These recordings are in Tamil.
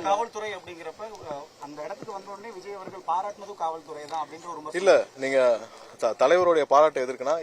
காவல்துறை அப்படிங்கிறப்ப அந்த இடத்துக்கு வந்த உடனே விஜய் அவர்கள் பாராட்டினதும் காவல்துறை தான் அப்படின்ற ஒரு இல்ல. நீங்க தலைவருடைய பாராட்டு எதற்குன்னா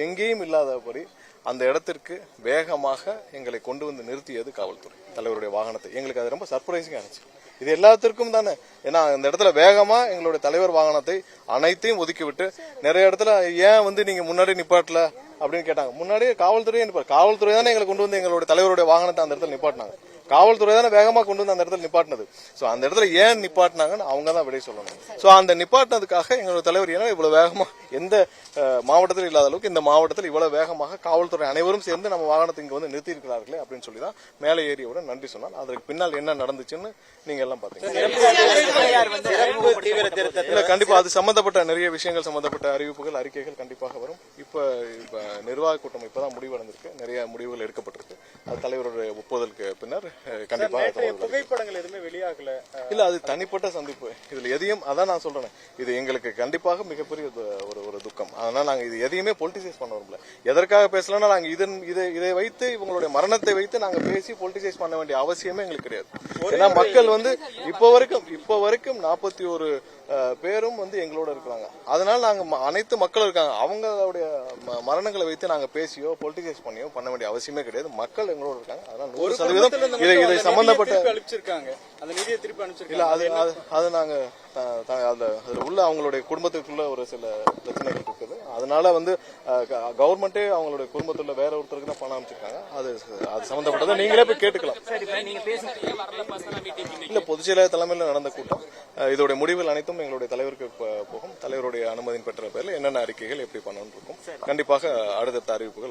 எங்கேயும் இல்லாதபடி அந்த இடத்திற்கு வேகமாக எங்களை கொண்டு வந்து நிறுத்தியது காவல்துறை. தலைவருடைய வாகனத்தை எங்களுக்கு அது ரொம்ப சர்ப்ரைசிங்கா இருந்துச்சு. இது எல்லாத்திற்கும் தானே. ஏன்னா அந்த இடத்துல வேகமா எங்களுடைய தலைவர் வாகனத்தை அனைத்தையும் ஒதுக்கிவிட்டு நிறைய இடத்துல ஏன் வந்து நீங்க முன்னாடி நிப்பாட்டல அப்படின்னு கேட்டாங்க. முன்னாடியே காவல்துறையே காவல்துறை தானே எங்களை கொண்டு வந்து எங்களுடைய தலைவருடைய வாகனத்தை அந்த இடத்துல நிப்பாட்டினாங்க. காவல்துறை தானே வேகமா கொண்டு வந்து அந்த இடத்துல நிப்பாட்டினது. சோ அந்த இடத்துல ஏன் நிப்பாட்டினாங்கன்னு அவங்க தான் விடை சொல்லணும். சோ அந்த நிப்பாட்டினதுக்காக எங்களுடைய தலைவர் ஏன்னா இவ்வளவு வேகமா எந்த மாவட்டத்தில் இல்லாத அளவுக்கு இந்த மாவட்டத்தில் இவ்வளவு வேகமாக காவல்துறை அனைவரும் சேர்ந்து நம்ம வாகனத்தை இங்க வந்து நிறுத்தி இருக்கிறார்களே அப்படின்னு சொல்லி தான் மேலே ஏறியவுடன் நன்றி சொன்னால். அதற்கு பின்னால் என்ன நடந்துச்சுன்னு நீங்க எல்லாம் பாத்தீங்க. இல்ல கண்டிப்பா அது சம்பந்தப்பட்ட நிறைய விஷயங்கள் சம்பந்தப்பட்ட அறிவிப்புகள் அறிக்கைகள் கண்டிப்பாக வரும். இப்ப நிர்வாக கூட்டம் இப்பதான் முடிவடைந்திருக்கு. நிறைய முடிவுகள் எடுக்கப்பட்டிருக்கு. அது தலைவருடைய ஒப்புதலுக்கு பின்னர் கண்டிப்பாக புகைப்படங்கள் எதுவுமே வெளியாகல. இல்ல அது தனிப்பட்ட சந்திப்பு. இதுல எதையும் அதான் நான் சொல்றேன். இது எங்களுக்கு கண்டிப்பாக மிகப்பெரிய ஒரு துக்கம். அதனால நாங்க இது எதையுமே பொலிட்டிசைஸ் பண்ண வரல. எதற்காக பேசலன்னா நாங்க இதை வைத்து இவங்களுடைய மரணத்தை வைத்து நாங்க பேசி பொலிட்டிசைஸ் பண்ண வேண்டிய அவசியமே எங்களுக்கு கிடையாது. ஏன்னா மக்கள் வந்து இப்ப வரைக்கும் 41 பேரும் வந்து எங்களோட இருக்கிறாங்க. அதனால நாங்க அனைத்து மக்களும் இருக்காங்க. அவங்களுடைய மரணங்களை வைத்து நாங்க பேசியோ பொலிட்டிசைஸ் பண்ணியோ பண்ண வேண்டிய அவசியமே கிடையாது. மக்கள் எங்களோட இருக்காங்க. அதனால 100% இதை சம்பந்தப்பட்ட இல்ல அது நாங்க அதுல உள்ள அவங்களுடைய குடும்பத்துக்குள்ள ஒரு சில பிரச்சனைகள் இருக்குது. அதனால வந்து கவர்மெண்டே அவங்களுடைய குடும்பத்துல வேற ஒருத்தருக்கு தான் பணம் அமைச்சிருக்காங்க. அது சம்பந்தப்பட்டதை நீங்களே போய் கேட்டுக்கலாம். இல்ல பொதுச் செயலாளர் தலைமையில் நடந்த கூட்டம். இதோட முடிவுகள் அனைத்தும் எங்களுடைய தலைவருக்கு போகும். தலைவருடைய அனுமதியின் பெற்ற பேரில் என்னென்ன அறிக்கைகள் எப்படி பண்ணணும் இருக்கும். கண்டிப்பாக அடுத்த அறிவிப்புகள்